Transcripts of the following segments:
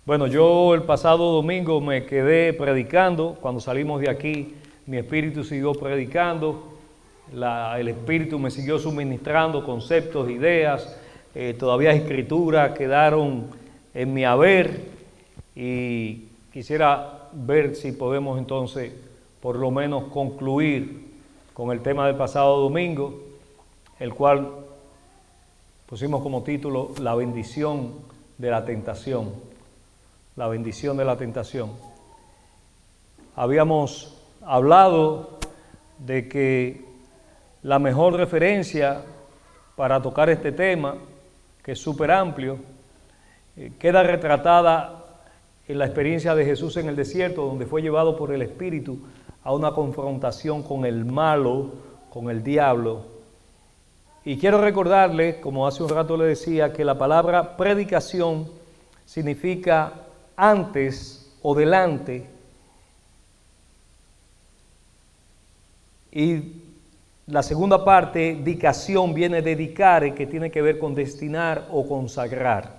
Bueno, yo el pasado domingo me quedé predicando. Cuando salimos de aquí, mi espíritu siguió predicando. El espíritu me siguió suministrando conceptos, ideas. Todavía escrituras quedaron en mi haber. Y quisiera ver si podemos entonces, por lo menos, concluir con el tema del pasado domingo, el cual pusimos como título La bendición de la tentación. La bendición de la tentación. Habíamos hablado de que la mejor referencia para tocar este tema, que es súper amplio, queda retratada en la experiencia de Jesús en el desierto, donde fue llevado por el Espíritu a una confrontación con el malo, con el diablo. Y quiero recordarle, como hace un rato le decía, que la palabra predicación significa antes o delante, y la segunda parte, dicación, viene de dedicare, que tiene que ver con destinar o consagrar.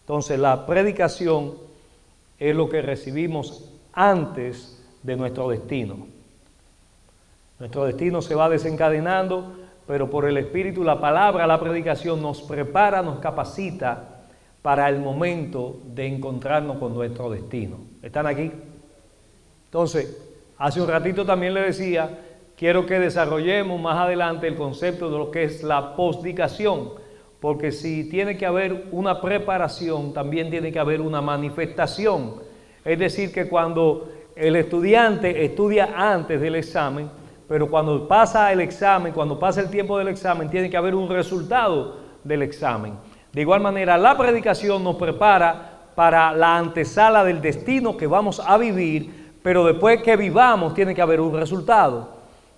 Entonces la predicación es lo que recibimos antes de nuestro destino. Nuestro destino se va desencadenando, pero por el Espíritu, la palabra, la predicación nos prepara, nos capacita para el momento de encontrarnos con nuestro destino. ¿Están aquí? Entonces, hace un ratito también le decía, quiero que desarrollemos más adelante el concepto de lo que es la posdicación, porque si tiene que haber una preparación, también tiene que haber una manifestación. Es decir, que cuando el estudiante estudia antes del examen, pero cuando pasa el examen, cuando pasa el tiempo del examen, tiene que haber un resultado del examen. De igual manera, la predicación nos prepara para la antesala del destino que vamos a vivir, pero después que vivamos tiene que haber un resultado.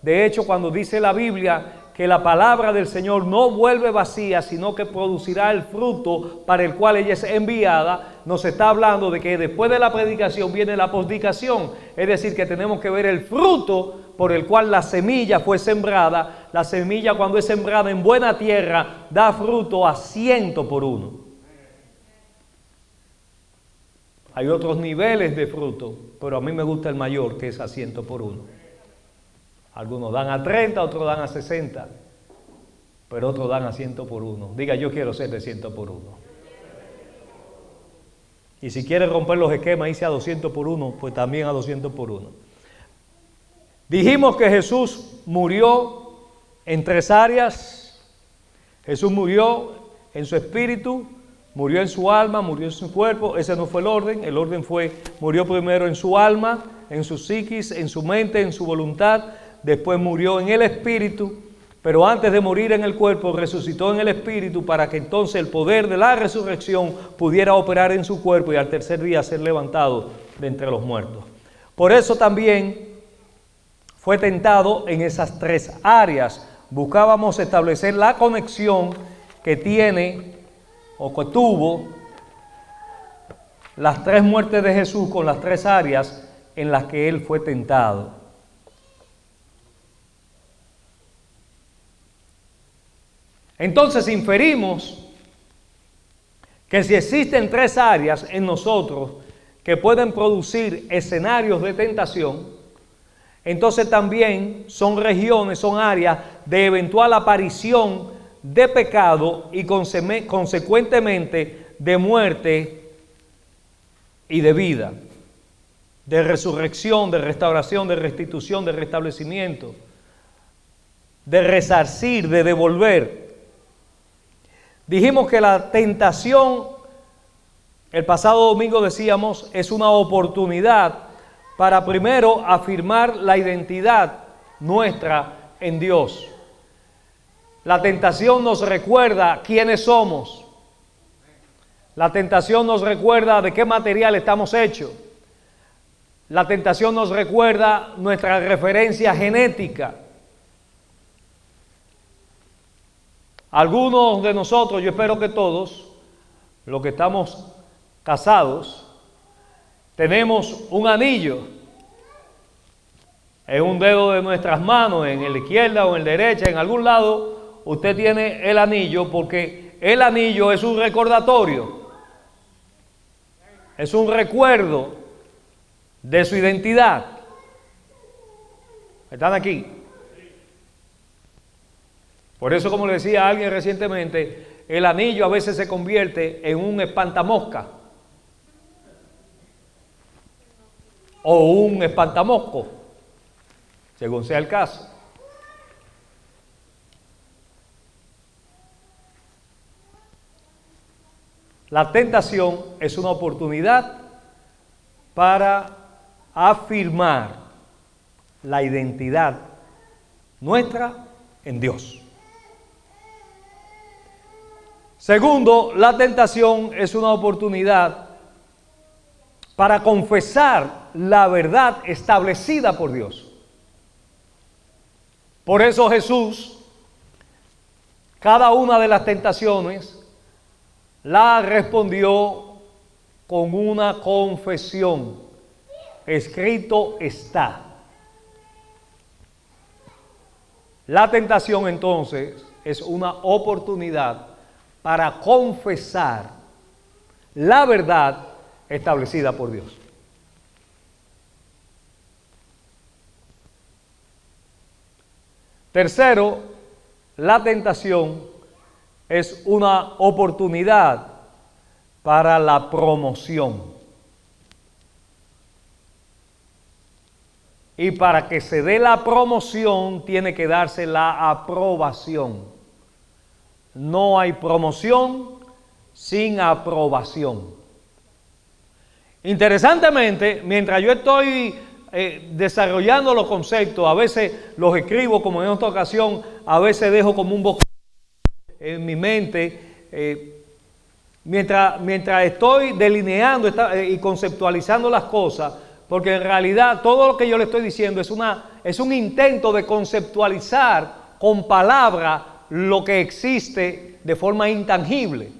De hecho, cuando dice la Biblia que la palabra del Señor no vuelve vacía, sino que producirá el fruto para el cual ella es enviada, nos está hablando de que después de la predicación viene la posdicación, es decir, que tenemos que ver el fruto por el cual la semilla fue sembrada. La semilla, cuando es sembrada en buena tierra, da fruto a 100 por uno. Hay otros niveles de fruto, pero a mí me gusta el mayor, que es a 100 por uno. Algunos dan a 30, otros dan a 60, pero otros dan a 100 por uno. Diga, yo quiero ser de 100 por uno. Y si quiere romper los esquemas, irse a 200 por uno, pues también a 200 por uno. Dijimos que Jesús murió en 3 áreas. Jesús murió en su espíritu, murió en su alma, murió en su cuerpo. Ese no fue el orden. El orden fue, murió primero en su alma, en su psiquis, en su mente, en su voluntad. Después murió en el espíritu, pero antes de morir en el cuerpo, resucitó en el espíritu para que entonces el poder de la resurrección pudiera operar en su cuerpo y al tercer día ser levantado de entre los muertos. Por eso también fue tentado en esas 3 áreas. Buscábamos establecer la conexión que tiene o que tuvo las 3 muertes de Jesús con las 3 áreas en las que él fue tentado. Entonces inferimos que si existen 3 áreas en nosotros que pueden producir escenarios de tentación, entonces también son regiones, son áreas de eventual aparición de pecado y consecuentemente de muerte y de vida, de resurrección, de restauración, de restitución, de restablecimiento, de resarcir, de devolver. Dijimos que la tentación, el pasado domingo decíamos, es una oportunidad para primero afirmar la identidad nuestra en Dios. La tentación nos recuerda quiénes somos. La tentación nos recuerda de qué material estamos hechos. La tentación nos recuerda nuestra referencia genética. Algunos de nosotros, yo espero que todos, los que estamos casados, tenemos un anillo en un dedo de nuestras manos, en la izquierda o en la derecha, en algún lado, usted tiene el anillo porque el anillo es un recordatorio. es un recuerdo de su identidad. ¿Están aquí? Por eso, como le decía a alguien recientemente, el anillo a veces se convierte en un espantamosca o un espantamosco, según sea el caso. La tentación es una oportunidad para afirmar la identidad nuestra en Dios. Segundo, la tentación es una oportunidad para confesar la verdad establecida por Dios. Por eso Jesús, cada una de las tentaciones, la respondió con una confesión. Escrito está. La tentación entonces es una oportunidad para confesar la verdad establecida por Dios. Tercero, la tentación es una oportunidad para la promoción. Y para que se dé la promoción, tiene que darse la aprobación. No hay promoción sin aprobación. Interesantemente, mientras yo estoy desarrollando los conceptos, a veces los escribo como en esta ocasión, a veces dejo como un vocabulario en mi mente, mientras estoy delineando y conceptualizando las cosas, porque en realidad todo lo que yo le estoy diciendo es un intento de conceptualizar con palabras lo que existe de forma intangible.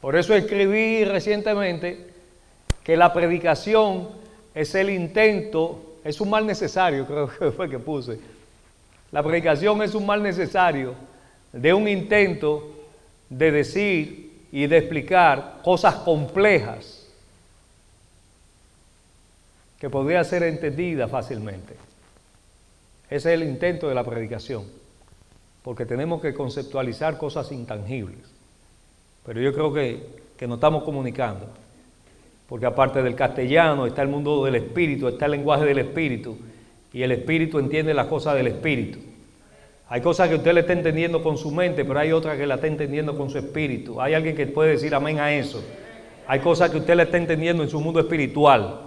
Por eso escribí recientemente que la predicación es el intento, es un mal necesario, creo que fue que puse. La predicación es un mal necesario de un intento de decir y de explicar cosas complejas que podría ser entendida fácilmente. Ese es el intento de la predicación, porque tenemos que conceptualizar cosas intangibles. Pero yo creo que nos estamos comunicando, porque aparte del castellano está el mundo del espíritu, está el lenguaje del espíritu, y el espíritu entiende las cosas del espíritu. Hay cosas que usted le está entendiendo con su mente, pero hay otras que la está entendiendo con su espíritu. Hay alguien que puede decir amén a eso. Hay cosas que usted le está entendiendo en su mundo espiritual.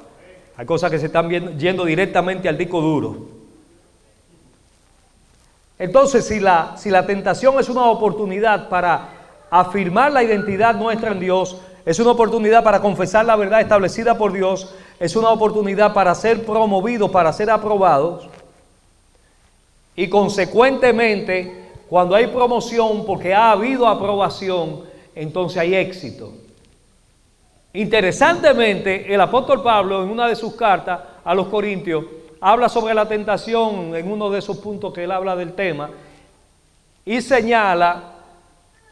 Hay cosas que se están yendo directamente al disco duro. Entonces, si la tentación es una oportunidad para afirmar la identidad nuestra en Dios, es una oportunidad para confesar la verdad establecida por Dios, es una oportunidad para ser promovidos, para ser aprobados, y consecuentemente, cuando hay promoción, porque ha habido aprobación, entonces hay éxito. Interesantemente, el apóstol Pablo en una de sus cartas a los Corintios habla sobre la tentación en uno de esos puntos que él habla del tema y señala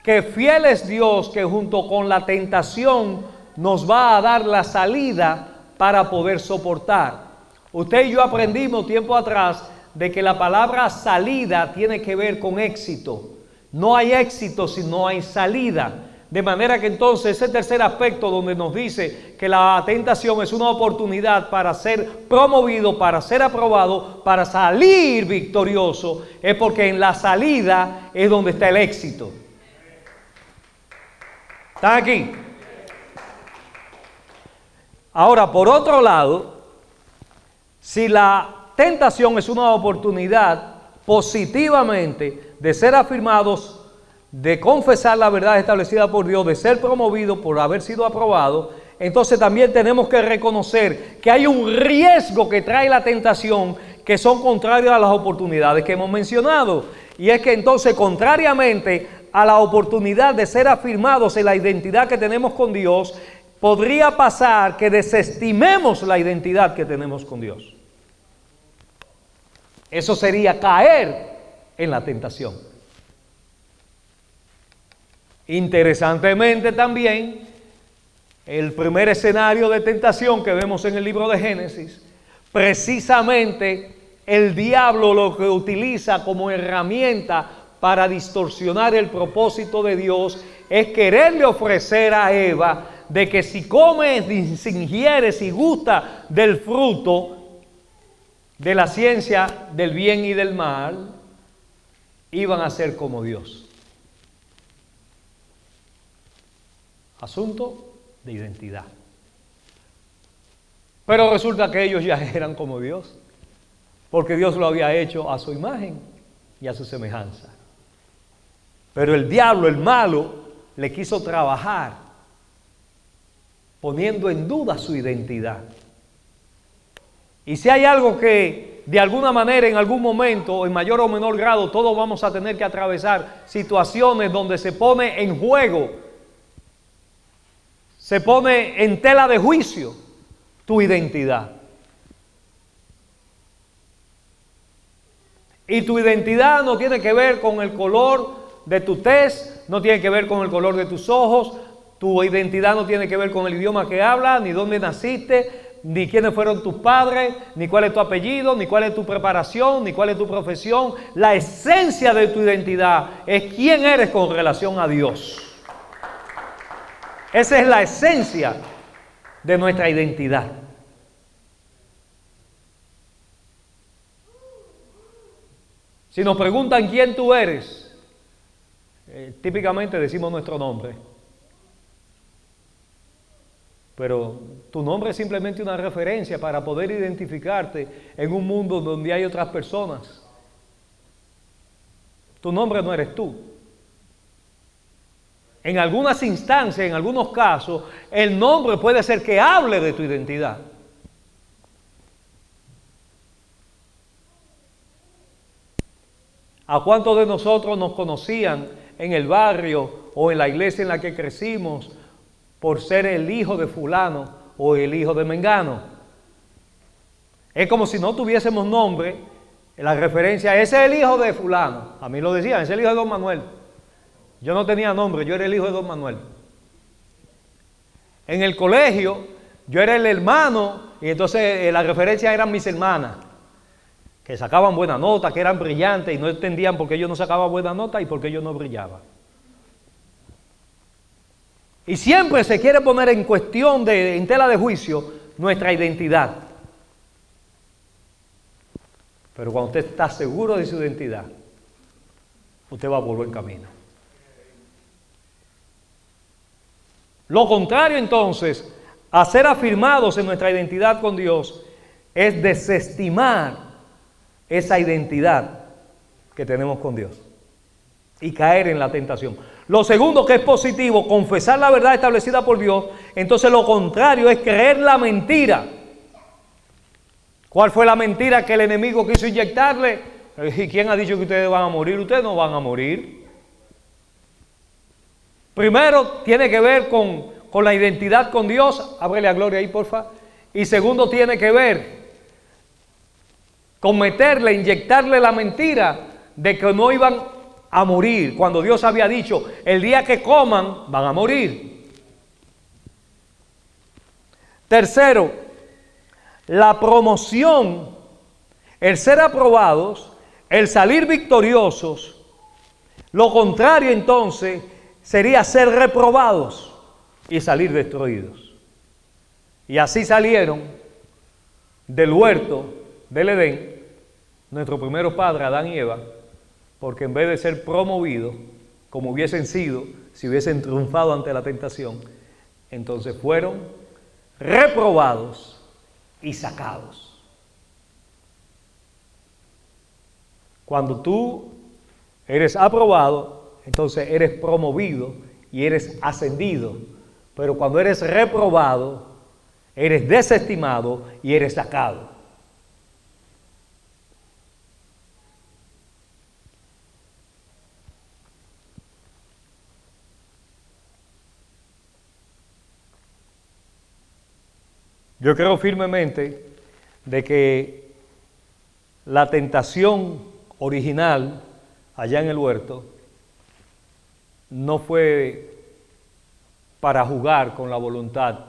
que fiel es Dios que junto con la tentación nos va a dar la salida para poder soportar. Usted y yo aprendimos tiempo atrás de que la palabra salida tiene que ver con éxito. No hay éxito si no hay salida. De manera que entonces ese tercer aspecto donde nos dice que la tentación es una oportunidad para ser promovido, para ser aprobado, para salir victorioso, es porque en la salida es donde está el éxito. ¿Están aquí? Ahora, por otro lado, si la tentación es una oportunidad positivamente de ser afirmados, de confesar la verdad establecida por Dios, de ser promovido por haber sido aprobado, entonces también tenemos que reconocer que hay un riesgo que trae la tentación que son contrarios a las oportunidades que hemos mencionado. Y es que entonces, contrariamente a la oportunidad de ser afirmados en la identidad que tenemos con Dios, podría pasar que desestimemos la identidad que tenemos con Dios. Eso sería caer en la tentación. Interesantemente también, el primer escenario de tentación que vemos en el libro de Génesis, precisamente el diablo lo que utiliza como herramienta para distorsionar el propósito de Dios es quererle ofrecer a Eva de que si come, si ingiere, si gusta del fruto de la ciencia del bien y del mal, iban a ser como Dios. Asunto de identidad. Pero resulta que ellos ya eran como Dios, porque Dios lo había hecho a su imagen y a su semejanza. Pero el diablo, el malo, le quiso trabajar poniendo en duda su identidad. Y si hay algo que de alguna manera, en algún momento, en mayor o menor grado, todos vamos a tener que atravesar situaciones donde se pone en juego, se pone en tela de juicio tu identidad. Y tu identidad no tiene que ver con el color de tu tez, no tiene que ver con el color de tus ojos, tu identidad no tiene que ver con el idioma que hablas, ni dónde naciste, ni quiénes fueron tus padres, ni cuál es tu apellido, ni cuál es tu preparación, ni cuál es tu profesión. La esencia de tu identidad es quién eres con relación a Dios. Esa es la esencia de nuestra identidad. Si nos preguntan quién tú eres, típicamente decimos nuestro nombre. Pero tu nombre es simplemente una referencia para poder identificarte en un mundo donde hay otras personas. Tu nombre no eres tú. En algunas instancias, en algunos casos, el nombre puede ser que hable de tu identidad. ¿A cuántos de nosotros nos conocían en el barrio o en la iglesia en la que crecimos por ser el hijo de fulano o el hijo de mengano? Es como si no tuviésemos nombre. La referencia, ese es el hijo de fulano. A mí lo decían, ese es el hijo de don Manuel. Yo no tenía nombre, yo era el hijo de don Manuel. En el colegio, yo era el hermano y entonces la referencia eran mis hermanas, que sacaban buena nota, que eran brillantes y no entendían por qué yo no sacaba buena nota y por qué yo no brillaba. Y siempre se quiere poner en cuestión, en tela de juicio, nuestra identidad. Pero cuando usted está seguro de su identidad, usted va por buen camino. Lo contrario, entonces, a ser afirmados en nuestra identidad con Dios, es desestimar esa identidad que tenemos con Dios y caer en la tentación. Lo segundo, que es positivo, confesar la verdad establecida por Dios. Entonces lo contrario es creer la mentira. ¿Cuál fue la mentira que el enemigo quiso inyectarle? ¿Y quién ha dicho que ustedes van a morir? Ustedes no van a morir. Primero, tiene que ver con la identidad con Dios. Ábrele a Gloria ahí, porfa. Y segundo, tiene que ver con meterle, inyectarle la mentira de que no iban a morir, cuando Dios había dicho, el día que coman, van a morir. Tercero, la promoción, el ser aprobados, el salir victoriosos. Lo contrario, entonces, sería ser reprobados y salir destruidos. Y así salieron del huerto del Edén nuestros primeros padres, Adán y Eva, porque en vez de ser promovidos, como hubiesen sido si hubiesen triunfado ante la tentación, entonces fueron reprobados y sacados. Cuando tú eres aprobado, entonces eres promovido y eres ascendido. Pero cuando eres reprobado, eres desestimado y eres sacado. Yo creo firmemente de que la tentación original allá en el huerto no fue para jugar con la voluntad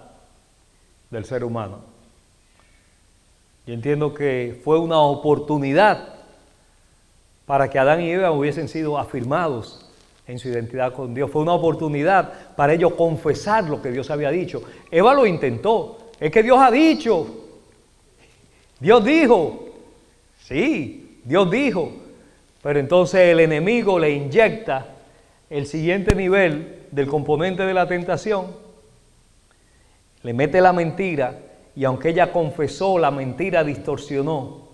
del ser humano. Yo entiendo que fue una oportunidad para que Adán y Eva hubiesen sido afirmados en su identidad con Dios. Fue una oportunidad para ellos confesar lo que Dios había dicho. Eva lo intentó. Es que Dios ha dicho. Dios dijo. Sí, Dios dijo. Pero entonces el enemigo le inyecta el siguiente nivel del componente de la tentación. Le mete la mentira y aunque ella confesó, la mentira distorsionó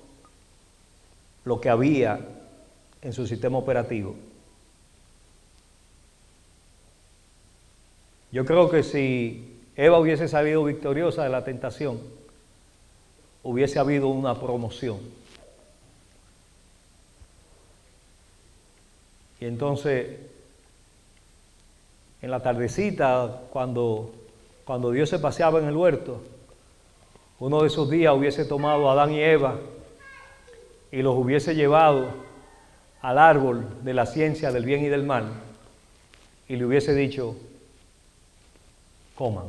lo que había en su sistema operativo. Yo creo que si Eva hubiese salido victoriosa de la tentación, hubiese habido una promoción. Y entonces, en la tardecita, cuando Dios se paseaba en el huerto, uno de esos días hubiese tomado a Adán y Eva y los hubiese llevado al árbol de la ciencia del bien y del mal y le hubiese dicho: coman.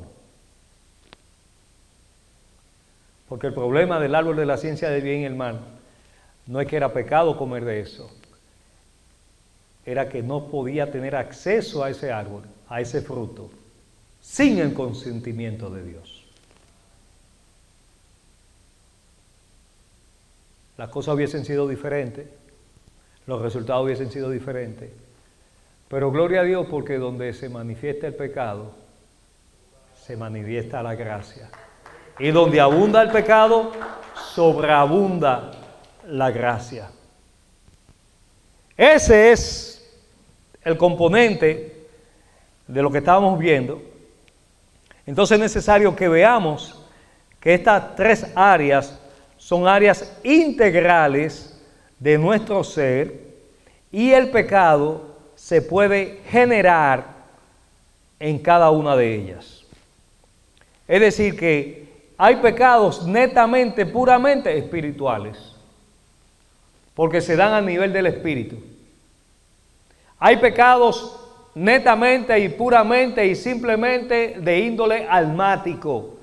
Porque el problema del árbol de la ciencia del bien y el mal no es que era pecado comer de eso, era que no podía tener acceso a ese árbol, a ese fruto, sin el consentimiento de Dios. Las cosas hubiesen sido diferentes, los resultados hubiesen sido diferentes, pero gloria a Dios, porque donde se manifiesta el pecado, se manifiesta la gracia. Y donde abunda el pecado, sobreabunda la gracia. Ese es el componente de lo que estábamos viendo. Entonces es necesario que veamos que estas tres áreas son áreas integrales de nuestro ser y el pecado se puede generar en cada una de ellas. Es decir, que hay pecados netamente, puramente espirituales, porque se dan a nivel del espíritu. Hay pecados netamente y puramente y simplemente de índole almático,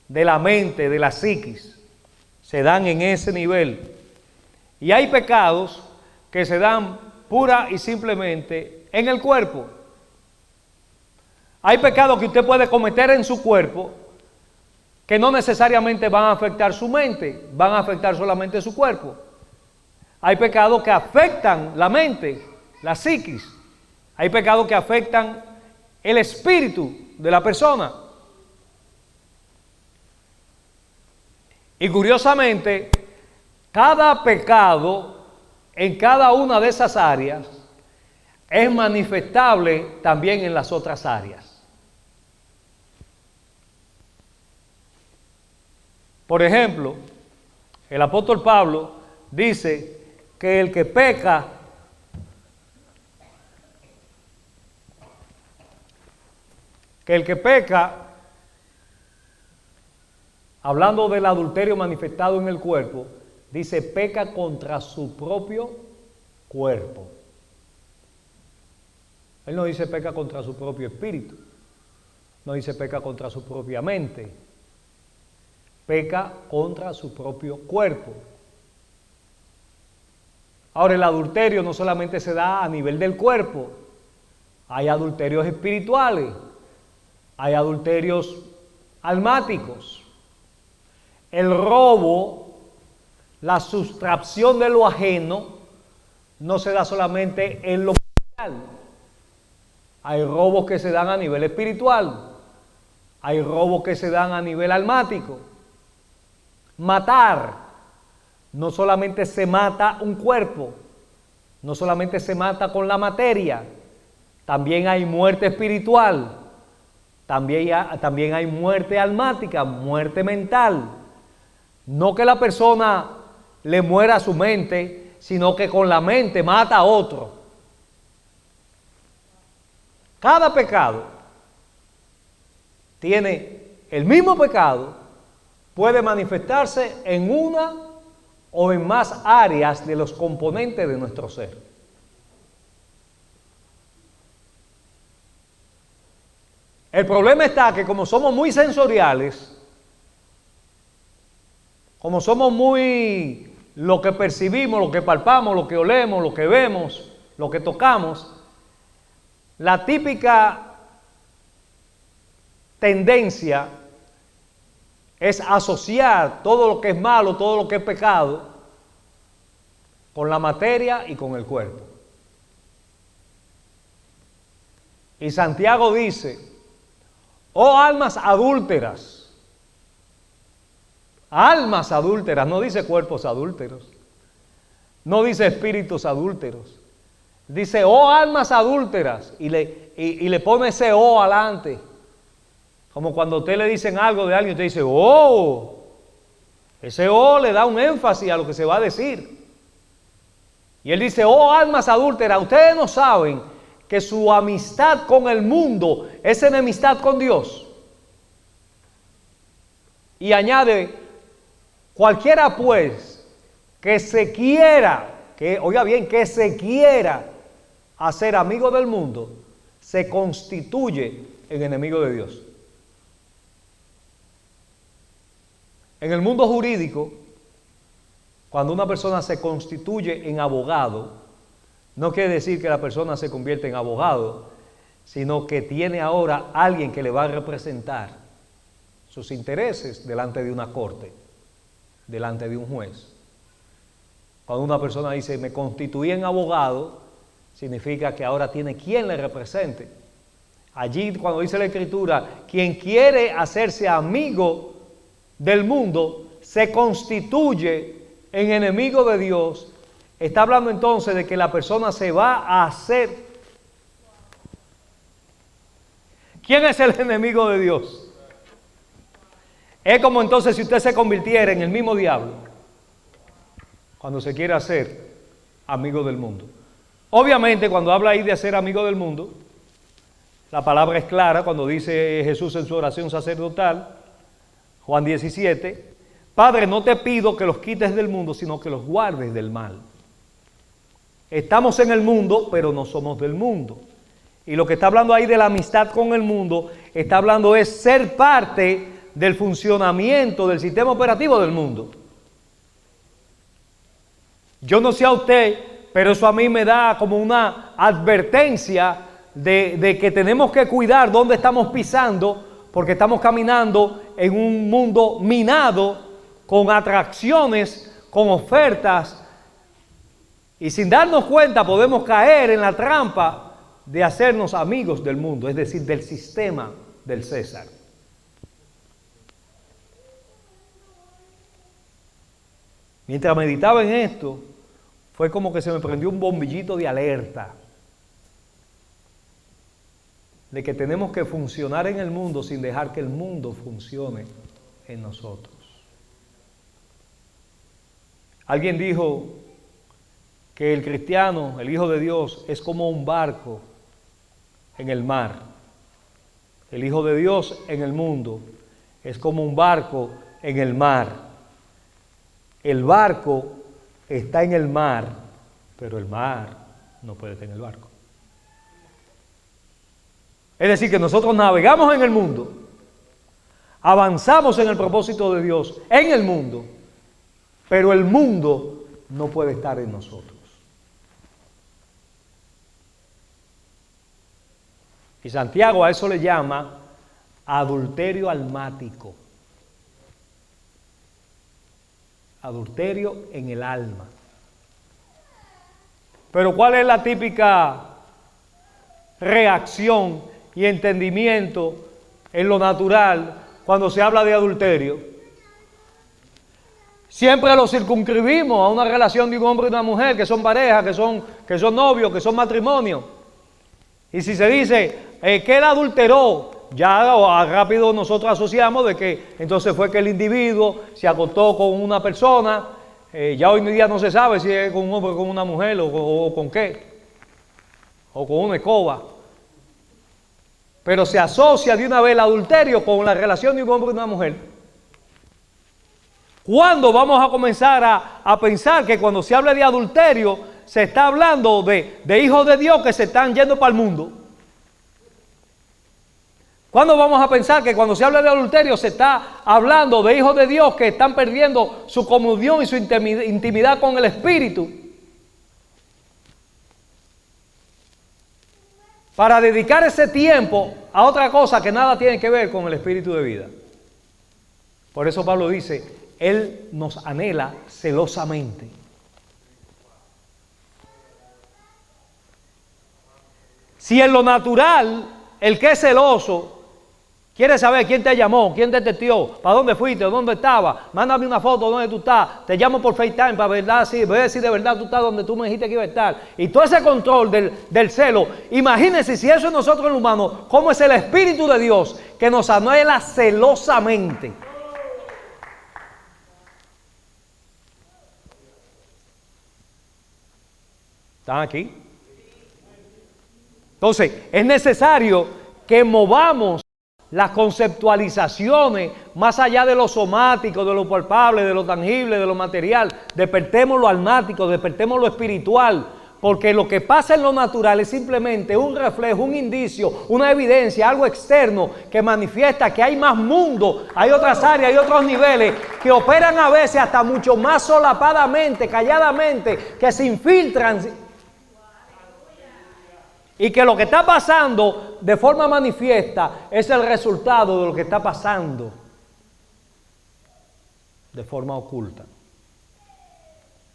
de la mente, de la psiquis. Se dan en ese nivel. Y hay pecados que se dan pura y simplemente en el cuerpo. Hay pecados que usted puede cometer en su cuerpo que no necesariamente van a afectar su mente, van a afectar solamente su cuerpo. Hay pecados que afectan la mente, la psiquis. Hay pecados que afectan el espíritu de la persona. Y curiosamente, cada pecado en cada una de esas áreas es manifestable también en las otras áreas. Por ejemplo, el apóstol Pablo dice que el que peca hablando del adulterio manifestado en el cuerpo, dice peca contra su propio cuerpo. Él no dice peca contra su propio espíritu, no dice peca contra su propia mente, peca contra su propio cuerpo. Ahora, el adulterio no solamente se da a nivel del cuerpo, hay adulterios espirituales, hay adulterios almáticos. El robo, la sustracción de lo ajeno, no se da solamente en lo material. Hay robos que se dan a nivel espiritual, hay robos que se dan a nivel almático. Matar, no solamente se mata un cuerpo, no solamente se mata con la materia, también hay muerte espiritual, también hay muerte almática, muerte mental. No que la persona le muera a su mente, sino que con la mente mata a otro. Cada pecado tiene el mismo pecado, puede manifestarse en una o en más áreas de los componentes de nuestro ser. El problema está que como somos muy sensoriales, como somos muy lo que percibimos, lo que palpamos, lo que olemos, lo que vemos, lo que tocamos, la típica tendencia es asociar todo lo que es malo, todo lo que es pecado, con la materia y con el cuerpo. Y Santiago dice, oh almas adúlteras, no dice cuerpos adúlteros, no dice espíritus adúlteros, dice, oh almas adúlteras, y le pone ese oh adelante, como cuando a usted le dicen algo de alguien, usted dice, oh, ese oh le da un énfasis a lo que se va a decir. Y él dice, oh almas adúlteras, ustedes no saben que su amistad con el mundo es enemistad con Dios. Y añade, cualquiera pues que se quiera, oiga bien, que se quiera hacer amigo del mundo, se constituye en enemigo de Dios. En el mundo jurídico, cuando una persona se constituye en abogado, no quiere decir que la persona se convierte en abogado, sino que tiene ahora alguien que le va a representar sus intereses delante de una corte, delante de un juez. Cuando una persona dice, me constituí en abogado, significa que ahora tiene quien le represente. Allí, cuando dice la Escritura, quien quiere hacerse amigo del mundo, se constituye en enemigo de Dios. Está hablando entonces de que la persona se va a hacer. ¿Quién es el enemigo de Dios? Es como entonces si usted se convirtiera en el mismo diablo cuando se quiere hacer amigo del mundo. Obviamente, cuando habla ahí de hacer amigo del mundo, la palabra es clara cuando dice Jesús en su oración sacerdotal, Juan 17, Padre, no te pido que los quites del mundo, sino que los guardes del mal. Estamos en el mundo, pero no somos del mundo. Y lo que está hablando ahí de la amistad con el mundo, está hablando es ser parte del funcionamiento del sistema operativo del mundo. Yo no sé a usted, pero eso a mí me da como una advertencia de que tenemos que cuidar dónde estamos pisando, porque estamos caminando en un mundo minado, con atracciones, con ofertas, y sin darnos cuenta podemos caer en la trampa de hacernos amigos del mundo, es decir, del sistema del César. Mientras meditaba en esto, fue como que se me prendió un bombillito de alerta de que tenemos que funcionar en el mundo sin dejar que el mundo funcione en nosotros. Alguien dijo que el cristiano, el Hijo de Dios, es como un barco en el mar. El Hijo de Dios en el mundo es como un barco en el mar. El barco está en el mar, pero el mar no puede estar en el barco. Es decir, que nosotros navegamos en el mundo, avanzamos en el propósito de Dios en el mundo, pero el mundo no puede estar en nosotros. Y Santiago a eso le llama adulterio almático. Adulterio en el alma. Pero ¿cuál es la típica reacción y entendimiento en lo natural cuando se habla de adulterio? Siempre lo circunscribimos a una relación de un hombre y una mujer, que son pareja, que son novios, que son matrimonio. Y si se dice que él adulteró, ya rápido nosotros asociamos de que entonces fue que el individuo se acostó con una persona. Ya hoy en día no se sabe si es con un hombre o con una mujer o con qué, o con una escoba. Pero se asocia de una vez el adulterio con la relación de un hombre y una mujer. ¿Cuándo vamos a comenzar a pensar que cuando se habla de adulterio se está hablando de hijos de Dios que se están yendo para el mundo? ¿Cuándo vamos a pensar que cuando se habla de adulterio se está hablando de hijos de Dios que están perdiendo su comunión y su intimidad con el Espíritu para dedicar ese tiempo a otra cosa que nada tiene que ver con el Espíritu de vida? Por eso Pablo dice, Él nos anhela celosamente. Si en lo natural, el que es celoso quiere saber quién te llamó, quién te testió, para dónde fuiste, dónde estaba, mándame una foto de dónde tú estás, te llamo por FaceTime para ver si de verdad tú estás donde tú me dijiste que iba a estar. Y todo ese control del celo, imagínense si eso es nosotros los humanos, cómo es el Espíritu de Dios que nos anhela celosamente. ¿Están aquí? Entonces, es necesario que movamos las conceptualizaciones más allá de lo somático, de lo palpable, de lo tangible, de lo material. Despertemos lo almático, despertemos lo espiritual, porque lo que pasa en lo natural es simplemente un reflejo, un indicio, una evidencia, algo externo que manifiesta que hay más mundo, hay otras áreas, hay otros niveles que operan a veces hasta mucho más solapadamente, calladamente, que se infiltran. Y que lo que está pasando de forma manifiesta es el resultado de lo que está pasando de forma oculta.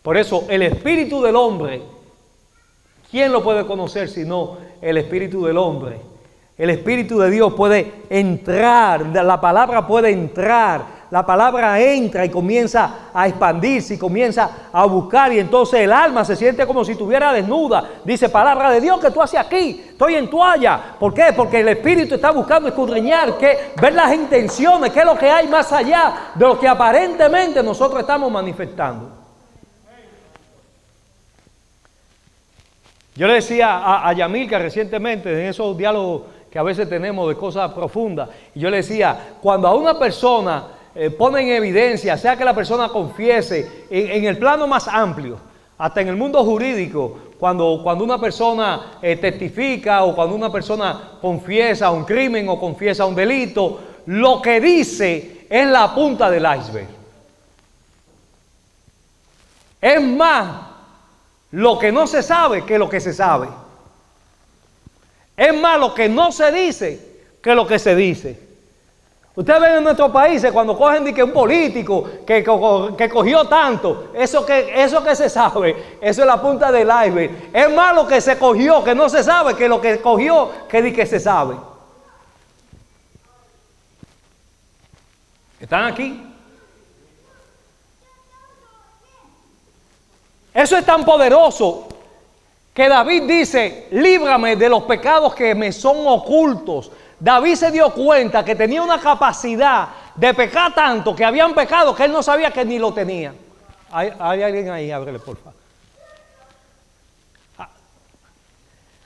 Por eso el espíritu del hombre, ¿quién lo puede conocer sino el espíritu del hombre? El espíritu de Dios puede entrar, la palabra puede entrar. La palabra entra y comienza a expandirse y comienza a buscar, y entonces el alma se siente como si estuviera desnuda. Dice, palabra de Dios, ¿qué tú haces aquí? Estoy en toalla. ¿Por qué? Porque el Espíritu está buscando escudriñar, ver las intenciones, qué es lo que hay más allá de lo que aparentemente nosotros estamos manifestando. Yo le decía a Yamilka recientemente, en esos diálogos que a veces tenemos de cosas profundas, y yo le decía, cuando a una persona pone en evidencia, sea que la persona confiese, en el plano más amplio, hasta en el mundo jurídico, cuando una persona testifica o cuando una persona confiesa un crimen o confiesa un delito, lo que dice es la punta del iceberg. Es más lo que no se sabe que lo que se sabe. Es más lo que no se dice que lo que se dice. Ustedes ven en nuestros países cuando cogen de que un político que cogió tanto, eso que se sabe, eso es la punta del iceberg. Es más lo que se cogió que no se sabe que lo que cogió que de que se sabe. ¿Están aquí? Eso es tan poderoso que David dice, líbrame de los pecados que me son ocultos. David se dio cuenta que tenía una capacidad de pecar tanto, que habían pecados que él no sabía que ni lo tenía. ¿Hay alguien ahí? Ábrele, por favor.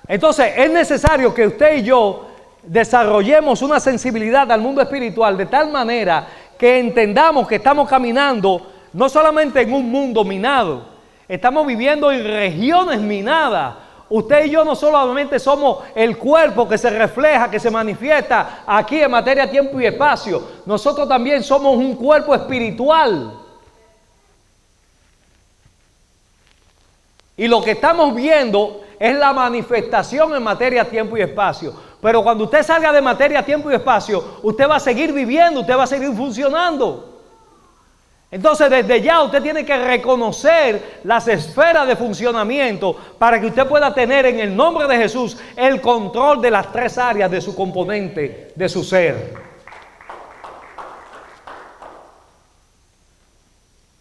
Entonces, es necesario que usted y yo desarrollemos una sensibilidad al mundo espiritual de tal manera que entendamos que estamos caminando no solamente en un mundo minado, estamos viviendo en regiones minadas. Usted y yo no solamente somos el cuerpo que se refleja, que se manifiesta aquí en materia, tiempo y espacio. Nosotros también somos un cuerpo espiritual. Y lo que estamos viendo es la manifestación en materia, tiempo y espacio. Pero cuando usted salga de materia, tiempo y espacio, usted va a seguir viviendo, usted va a seguir funcionando. Entonces, desde ya usted tiene que reconocer las esferas de funcionamiento para que usted pueda tener en el nombre de Jesús el control de las tres áreas de su componente, de su ser.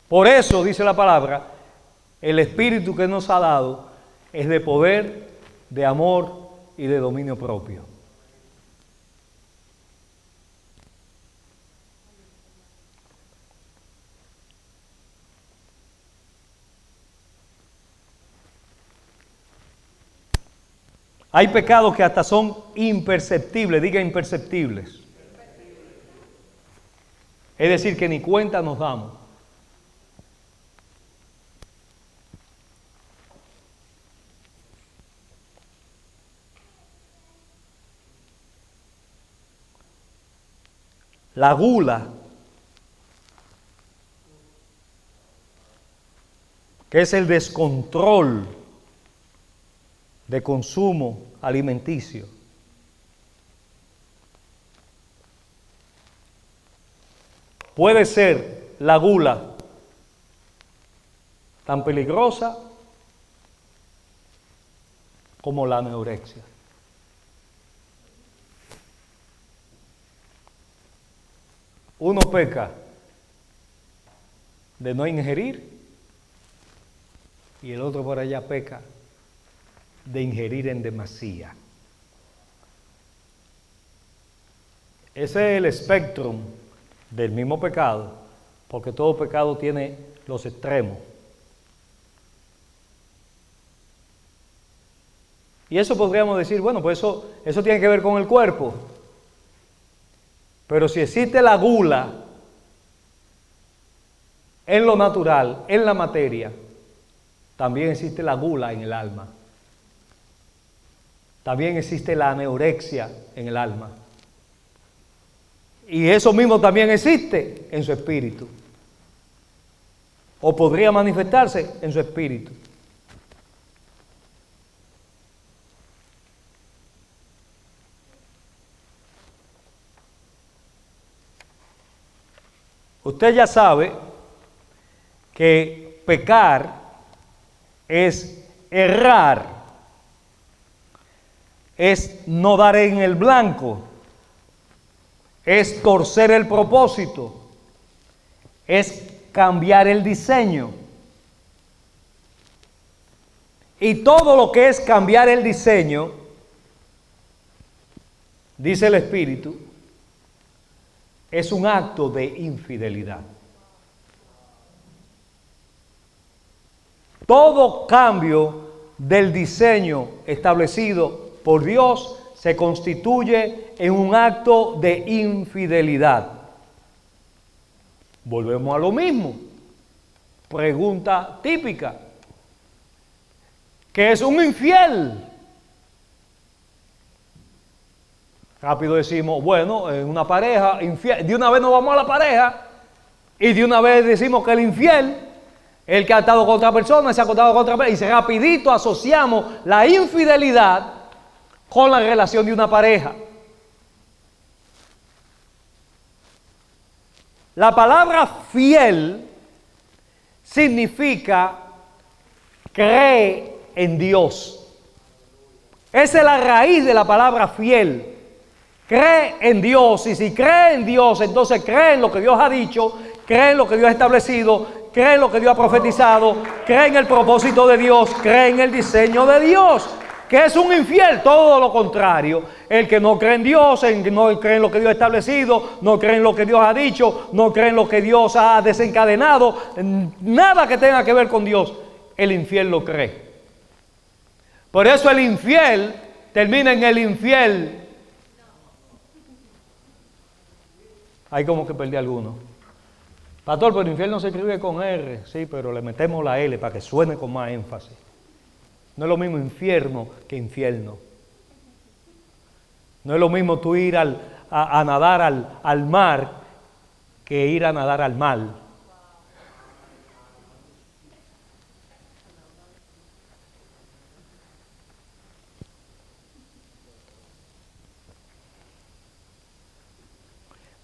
Por eso, dice la palabra, el Espíritu que nos ha dado es de poder, de amor y de dominio propio. Hay pecados que hasta son imperceptibles, diga imperceptibles. Es decir, que ni cuenta nos damos. la gula, que es el descontrol de consumo alimenticio. Puede ser la gula tan peligrosa como la anorexia. Uno peca de no ingerir y el otro por allá peca de ingerir en demasía. Ese es el espectro del mismo pecado, porque todo pecado tiene los extremos. Y eso podríamos decir, bueno, pues eso tiene que ver con el cuerpo. Pero si existe la gula en lo natural, en la materia, también existe la gula en el alma. También existe la anorexia en el alma. Y eso mismo también existe en su espíritu. O podría manifestarse en su espíritu. Usted ya sabe que pecar es errar, es no dar en el blanco, es torcer el propósito, es cambiar el diseño. Y todo lo que es cambiar el diseño, dice el Espíritu, es un acto de infidelidad. Todo cambio del diseño establecido por Dios se constituye en un acto de infidelidad. Volvemos a lo mismo. Pregunta típica. ¿Qué es un infiel? Rápido decimos, bueno, en una pareja infiel, de una vez nos vamos a la pareja y de una vez decimos que el infiel, el que ha estado con otra persona, se ha acostado con otra persona, y rapidito asociamos la infidelidad con la relación de una pareja. La palabra fiel significa cree en Dios. Esa es la raíz de la palabra fiel. Cree en Dios, y si cree en Dios, entonces cree en lo que Dios ha dicho, cree en lo que Dios ha establecido, cree en lo que Dios ha profetizado, cree en el propósito de Dios, cree en el diseño de Dios. ¿Qué es un infiel? Todo lo contrario. El que no cree en Dios, no cree en lo que Dios ha establecido, no cree en lo que Dios ha dicho, no cree en lo que Dios ha desencadenado, nada que tenga que ver con Dios, el infiel lo cree. Por eso el infiel termina en el infiel. Hay como que perdí alguno. Pastor, pero infierno se escribe con R. Sí, pero le metemos la L para que suene con más énfasis. No es lo mismo infierno que infierno. No es lo mismo tú ir a nadar al mar que ir a nadar al mal.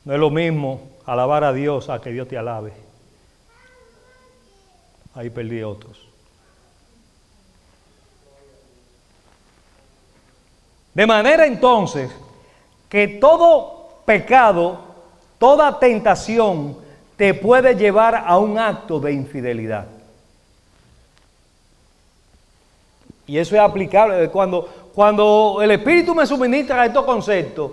No es lo mismo alabar a Dios a que Dios te alabe. Ahí perdí otros. De manera entonces que todo pecado, toda tentación te puede llevar a un acto de infidelidad. Y eso es aplicable cuando el Espíritu me suministra estos conceptos.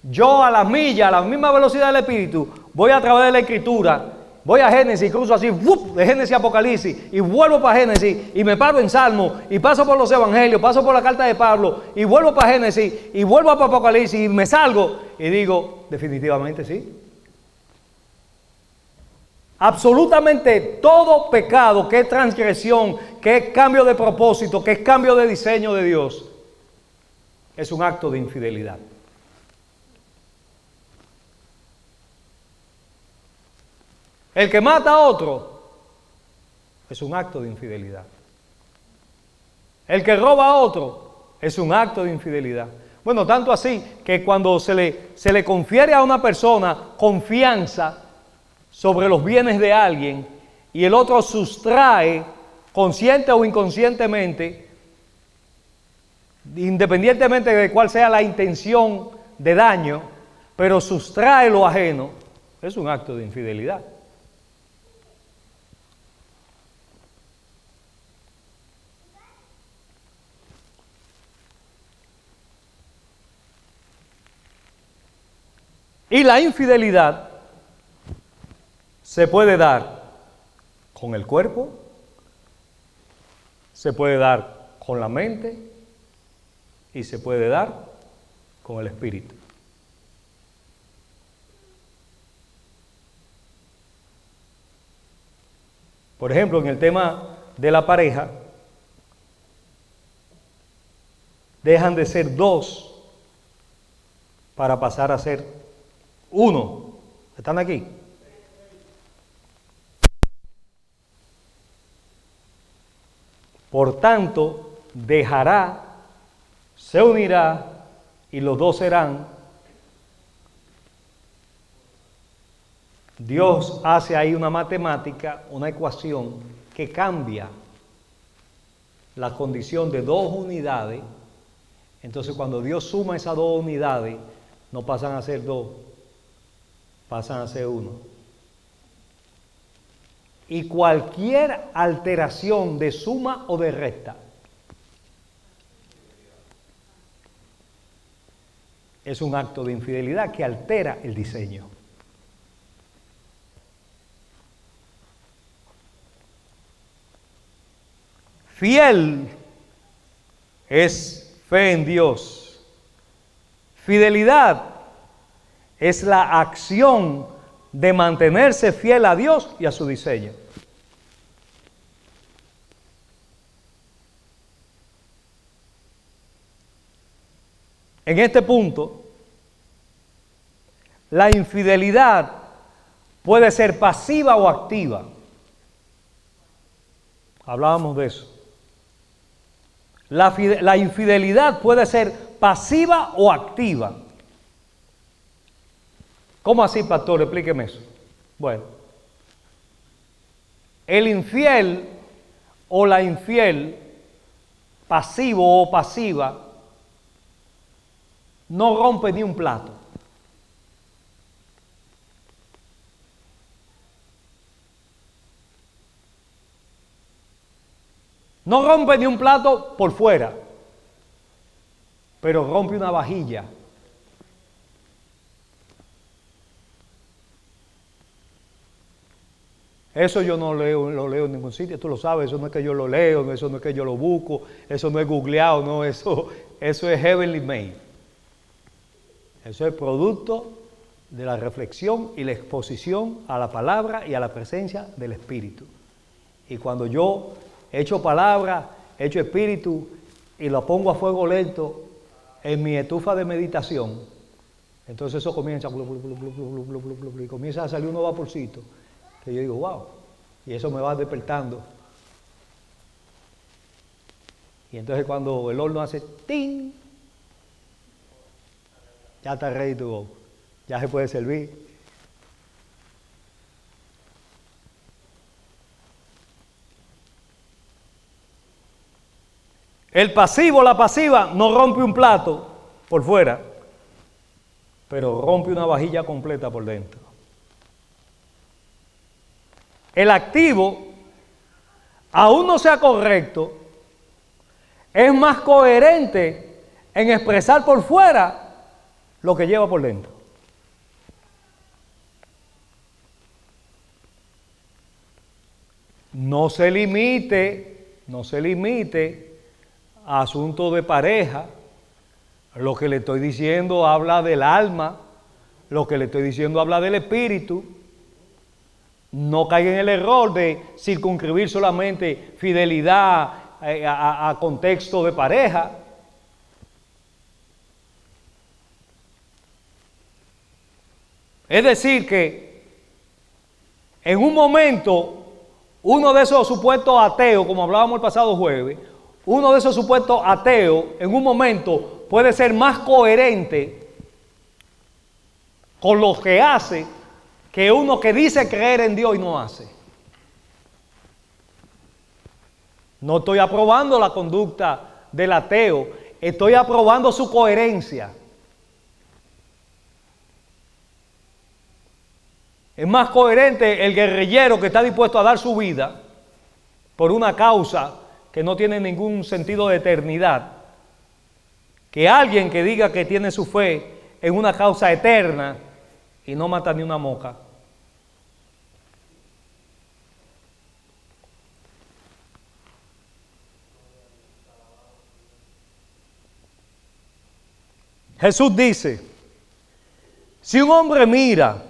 Yo a la milla, a la misma velocidad del Espíritu, voy a través de la Escritura, voy a Génesis, cruzo así, de Génesis a Apocalipsis, y vuelvo para Génesis, y me paro en Salmo, y paso por los Evangelios, paso por la carta de Pablo, y vuelvo para Génesis, y vuelvo para Apocalipsis, y me salgo, y digo, definitivamente sí. Absolutamente todo pecado, que es transgresión, que es cambio de propósito, que es cambio de diseño de Dios, es un acto de infidelidad. El que mata a otro es un acto de infidelidad. El que roba a otro es un acto de infidelidad. Bueno, tanto así que cuando se le confiere a una persona confianza sobre los bienes de alguien y el otro sustrae, consciente o inconscientemente, independientemente de cuál sea la intención de daño, pero sustrae lo ajeno, es un acto de infidelidad. Y la infidelidad se puede dar con el cuerpo, se puede dar con la mente y se puede dar con el espíritu. Por ejemplo, en el tema de la pareja, dejan de ser dos para pasar a ser uno. ¿Están aquí? Por tanto, dejará, se unirá y los dos serán. Dios hace ahí una matemática, una ecuación que cambia la condición de dos unidades. Entonces, cuando Dios suma esas dos unidades, no pasan a ser dos, pasan a ser uno. Y cualquier alteración de suma o de resta es un acto de infidelidad que altera el diseño. Fiel es fe en Dios. Fidelidad es la acción de mantenerse fiel a Dios y a su diseño. En este punto, la infidelidad puede ser pasiva o activa. Hablábamos de eso. La infidelidad puede ser pasiva o activa. ¿Cómo así, pastor? Explíqueme eso. Bueno, el infiel o la infiel, pasivo o pasiva, no rompe ni un plato. No rompe ni un plato por fuera, pero rompe una vajilla. Eso yo no lo leo en ningún sitio, tú lo sabes, eso no es que yo lo leo, eso no es que yo lo busco, eso no es googleado, no, eso es heavenly made. Eso es producto de la reflexión y la exposición a la palabra y a la presencia del Espíritu. Y cuando yo echo palabra, echo espíritu y lo pongo a fuego lento en mi estufa de meditación, entonces eso comienza y comienza a salir unos vaporcitos que yo digo, wow, y eso me va despertando. Y entonces cuando el horno hace ¡ting!, ya está ready to go, ya se puede servir. El pasivo, la pasiva, no rompe un plato por fuera, pero rompe una vajilla completa por dentro. El activo, aún no sea correcto, es más coherente en expresar por fuera lo que lleva por dentro. No se limite a asuntos de pareja. Lo que le estoy diciendo habla del alma, lo que le estoy diciendo habla del espíritu. No caiga en el error de circunscribir solamente fidelidad a contexto de pareja. Es decir que En un momento, uno de esos supuestos ateos, como hablábamos el pasado jueves, uno de esos supuestos ateos, en un momento, puede ser más coherente con lo que hace que uno que dice creer en Dios y no hace. No estoy aprobando la conducta del ateo, estoy aprobando su coherencia. Es más coherente el guerrillero que está dispuesto a dar su vida por una causa que no tiene ningún sentido de eternidad, que alguien que diga que tiene su fe en una causa eterna y no mata ni una mosca. Jesús dice, si un hombre mira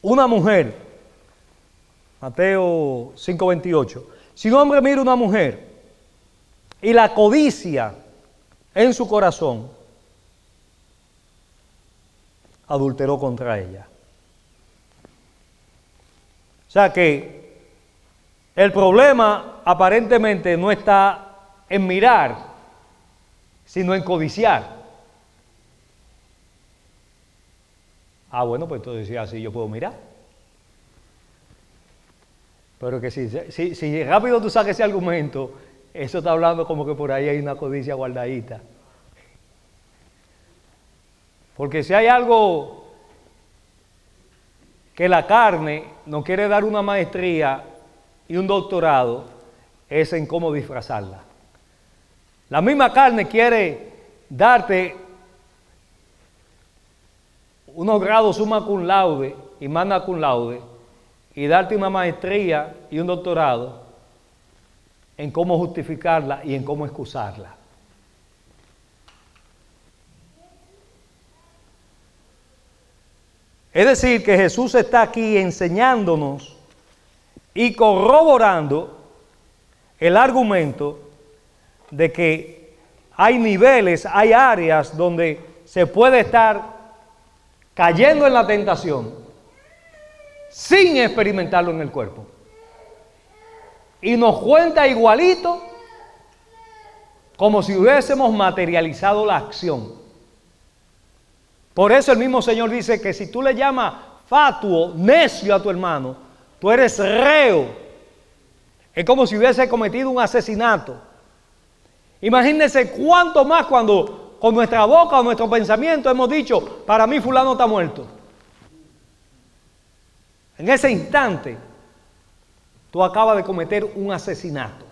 una mujer, Mateo 5:28, si un hombre mira una mujer y la codicia en su corazón, adulteró contra ella. O sea que el problema aparentemente no está en mirar, sino en codiciar. Ah, bueno, pues entonces si así yo puedo mirar. Pero que si rápido tú saques ese argumento, eso está hablando como que por ahí hay una codicia guardadita. Porque si hay algo que la carne nos quiere dar una maestría y un doctorado, es en cómo disfrazarla. La misma carne quiere darte unos grados summa cum laude y magna cum laude y darte una maestría y un doctorado en cómo justificarla y en cómo excusarla. Es decir, que Jesús está aquí enseñándonos y corroborando el argumento de que hay niveles, hay áreas donde se puede estar cayendo en la tentación sin experimentarlo en el cuerpo. Y nos cuenta igualito como si hubiésemos materializado la acción. Por eso el mismo Señor dice que si tú le llamas fatuo, necio a tu hermano, tú eres reo. Es como si hubiese cometido un asesinato. Imagínense cuánto más cuando con nuestra boca o nuestro pensamiento hemos dicho, para mí fulano está muerto. En ese instante, tú acabas de cometer un asesinato.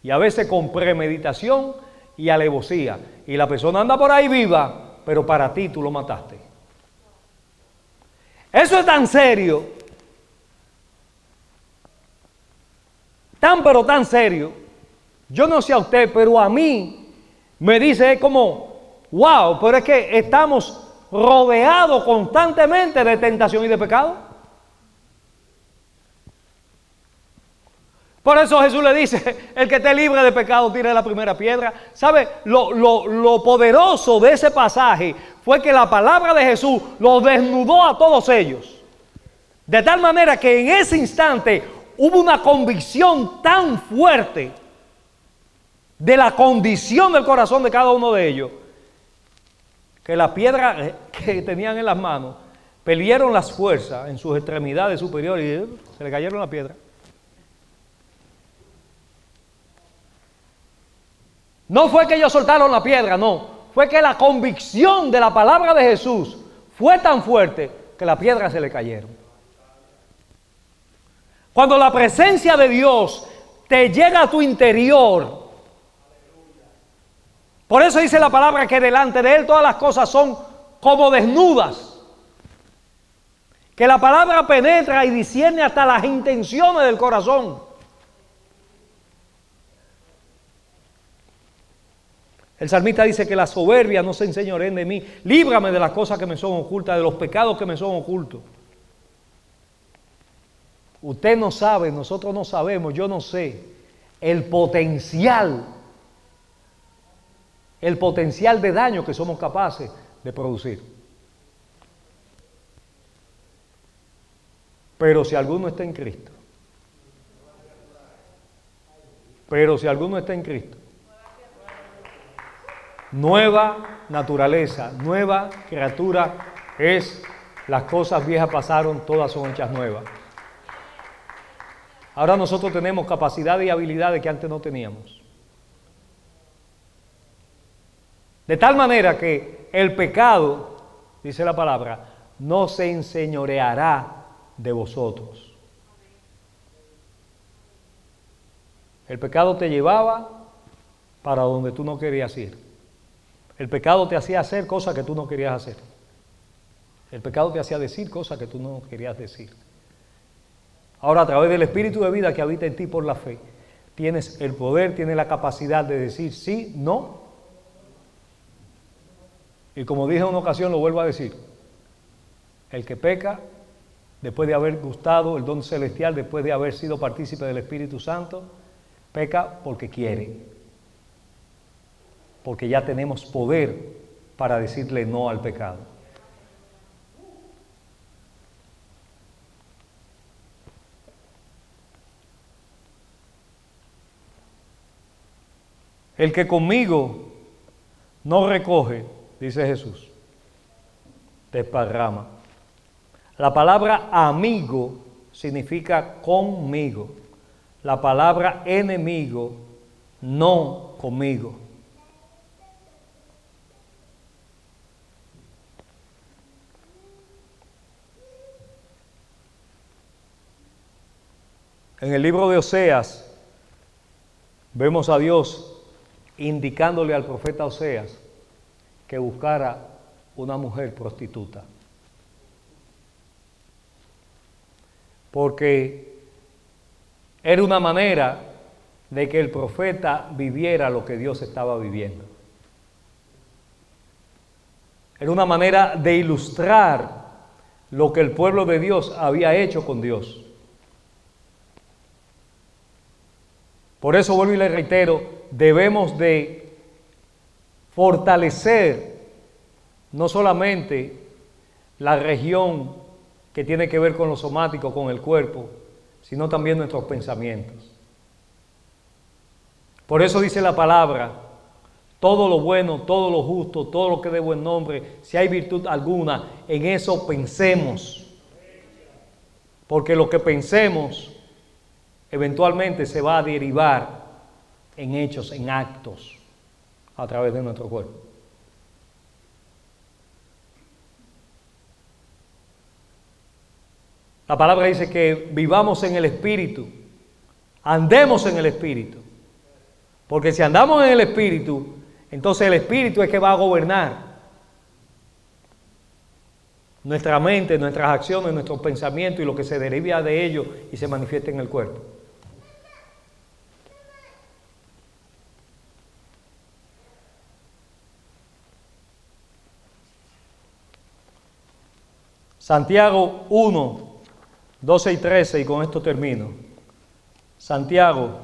Y a veces con premeditación y alevosía. Y la persona anda por ahí viva, pero para ti tú lo mataste. Eso es tan serio, pero tan serio. Yo no sé a usted, pero a mí me dice, es como, wow, pero es que estamos rodeados constantemente de tentación y de pecado. Por eso Jesús le dice, el que esté libre de pecado tire la primera piedra. ¿Sabe? Lo poderoso de ese pasaje fue que la palabra de Jesús los desnudó a todos ellos. De tal manera que en ese instante hubo una convicción tan fuerte de la condición del corazón de cada uno de ellos, que la piedra que tenían en las manos, perdieron las fuerzas en sus extremidades superiores y se le cayeron la piedra. No fue que ellos soltaron la piedra, no. Fue que la convicción de la palabra de Jesús fue tan fuerte que la piedra se le cayeron. Cuando la presencia de Dios te llega a tu interior, por eso dice la palabra que delante de Él todas las cosas son como desnudas. Que la palabra penetra y discierne hasta las intenciones del corazón. El salmista dice que la soberbia no se enseñoreen de mí. Líbrame de las cosas que me son ocultas, de los pecados que me son ocultos. Usted no sabe, nosotros no sabemos, yo no sé el potencial de daño que somos capaces de producir. Pero si alguno está en Cristo, nueva naturaleza, nueva criatura es. Las cosas viejas pasaron, todas son hechas nuevas. Ahora nosotros tenemos capacidades y habilidades que antes no teníamos. De tal manera que el pecado, dice la palabra, no se enseñoreará de vosotros. El pecado te llevaba para donde tú no querías ir. El pecado te hacía hacer cosas que tú no querías hacer. El pecado te hacía decir cosas que tú no querías decir. Ahora, a través del Espíritu de vida que habita en ti por la fe, tienes el poder, tienes la capacidad de decir sí, no. Y como dije en una ocasión, lo vuelvo a decir, el que peca, después de haber gustado el don celestial, después de haber sido partícipe del Espíritu Santo, peca porque quiere. Porque ya tenemos poder para decirle no al pecado. El que conmigo no recoge, dice Jesús, desparrama. La palabra amigo significa conmigo. La palabra enemigo, no conmigo. En el libro de Oseas vemos a Dios indicándole al profeta Oseas que buscara una mujer prostituta. Porque era una manera de que el profeta viviera lo que Dios estaba viviendo. Era una manera de ilustrar lo que el pueblo de Dios había hecho con Dios. Por eso vuelvo y le reitero, debemos de fortalecer no solamente la región que tiene que ver con lo somático, con el cuerpo, sino también nuestros pensamientos. Por eso dice la palabra, todo lo bueno, todo lo justo, todo lo que de buen nombre, si hay virtud alguna, en eso pensemos. Porque lo que pensemos eventualmente se va a derivar en hechos, en actos, a través de nuestro cuerpo. La palabra dice que vivamos en el Espíritu, andemos en el Espíritu. Porque si andamos en el Espíritu, entonces el Espíritu es que va a gobernar nuestra mente, nuestras acciones, nuestros pensamientos y lo que se deriva de ello y se manifiesta en el cuerpo. Santiago 1, 12 y 13, y con esto termino. Santiago,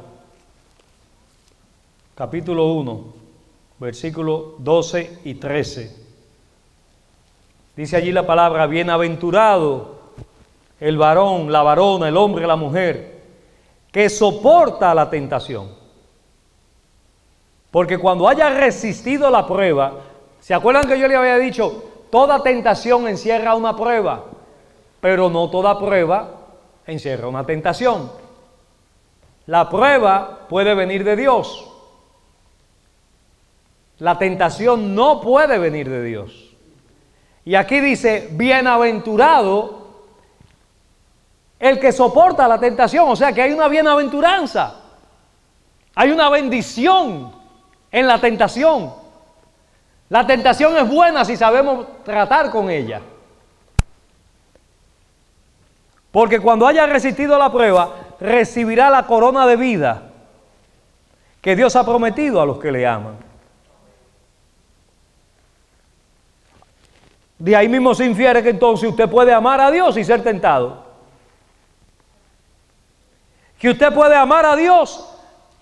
capítulo 1, versículos 12 y 13. Dice allí la palabra, bienaventurado el varón, la varona, el hombre, la mujer, que soporta la tentación. Porque cuando haya resistido la prueba, ¿se acuerdan que yo le había dicho? Toda tentación encierra una prueba, pero no toda prueba encierra una tentación. La prueba puede venir de Dios. La tentación no puede venir de Dios. Y aquí dice, bienaventurado el que soporta la tentación. O sea que hay una bienaventuranza. Hay una bendición en la tentación. La tentación es buena si sabemos tratar con ella. Porque cuando haya resistido la prueba, recibirá la corona de vida que Dios ha prometido a los que le aman. De ahí mismo se infiere que entonces usted puede amar a Dios y ser tentado. Que usted puede amar a Dios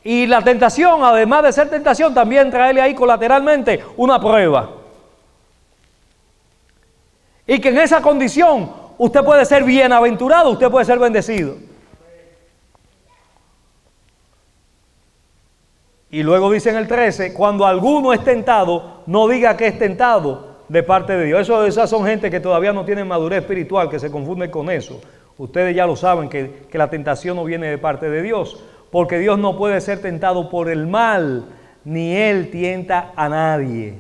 y la tentación, además de ser tentación, también traerle ahí colateralmente una prueba. Y que en esa condición usted puede ser bienaventurado, usted puede ser bendecido. Y luego dice en el 13, cuando alguno es tentado, no diga que es tentado de parte de Dios. Esas son gente que todavía no tienen madurez espiritual, que se confunden con eso. Ustedes ya lo saben, que la tentación no viene de parte de Dios, porque Dios no puede ser tentado por el mal, ni Él tienta a nadie.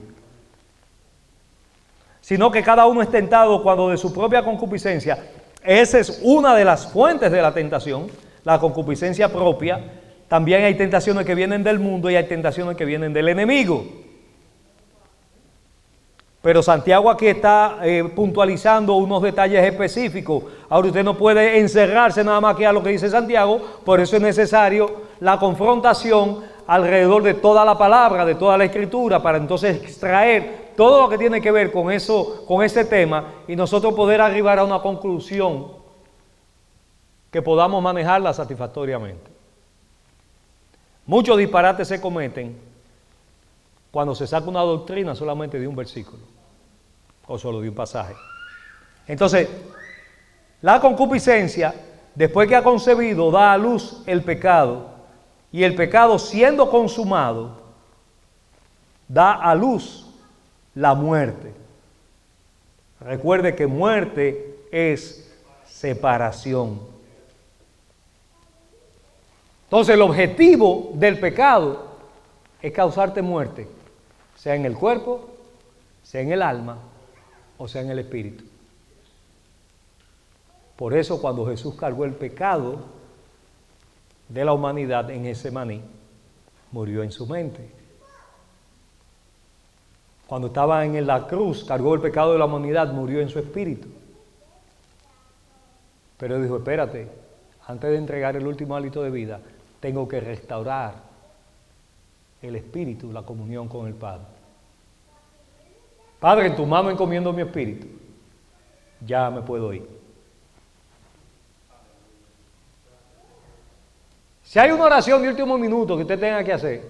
Sino que cada uno es tentado cuando de su propia concupiscencia, esa es una de las fuentes de la tentación, la concupiscencia propia. También hay tentaciones que vienen del mundo y hay tentaciones que vienen del enemigo. Pero Santiago aquí está puntualizando unos detalles específicos. Ahora usted no puede encerrarse nada más que a lo que dice Santiago, por eso es necesario la confrontación alrededor de toda la palabra, de toda la escritura, para entonces extraer todo lo que tiene que ver con eso, con ese tema, y nosotros poder arribar a una conclusión que podamos manejarla satisfactoriamente. Muchos disparates se cometen cuando se saca una doctrina solamente de un versículo o solo de un pasaje. Entonces, la concupiscencia, después que ha concebido, da a luz el pecado, y el pecado, siendo consumado, da a luz la muerte. Recuerde que muerte es separación. Entonces, el objetivo del pecado es causarte muerte, sea en el cuerpo, sea en el alma o sea en el espíritu. Por eso, cuando Jesús cargó el pecado de la humanidad en Getsemaní, murió en su mente. Cuando estaba en la cruz, cargó el pecado de la humanidad, murió en su espíritu. Pero dijo, espérate, antes de entregar el último hálito de vida, tengo que restaurar el espíritu, la comunión con el Padre. Padre, en tu mano encomiendo mi espíritu. Ya me puedo ir. Si hay una oración de último minuto que usted tenga que hacer,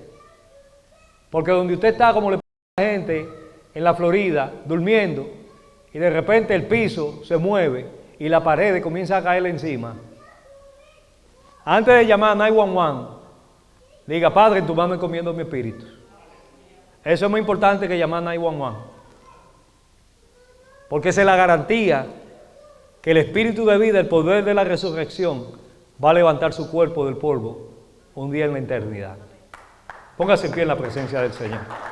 porque donde usted está, como le pasa a la gente en la Florida, durmiendo, y de repente el piso se mueve y la pared comienza a caerle encima, antes de llamar a 911, diga, Padre, en tu mano encomiendo mi espíritu. Eso es más importante que llamar a 911. Porque esa es la garantía que el espíritu de vida, el poder de la resurrección, va a levantar su cuerpo del polvo un día en la eternidad. Póngase en pie en la presencia del Señor.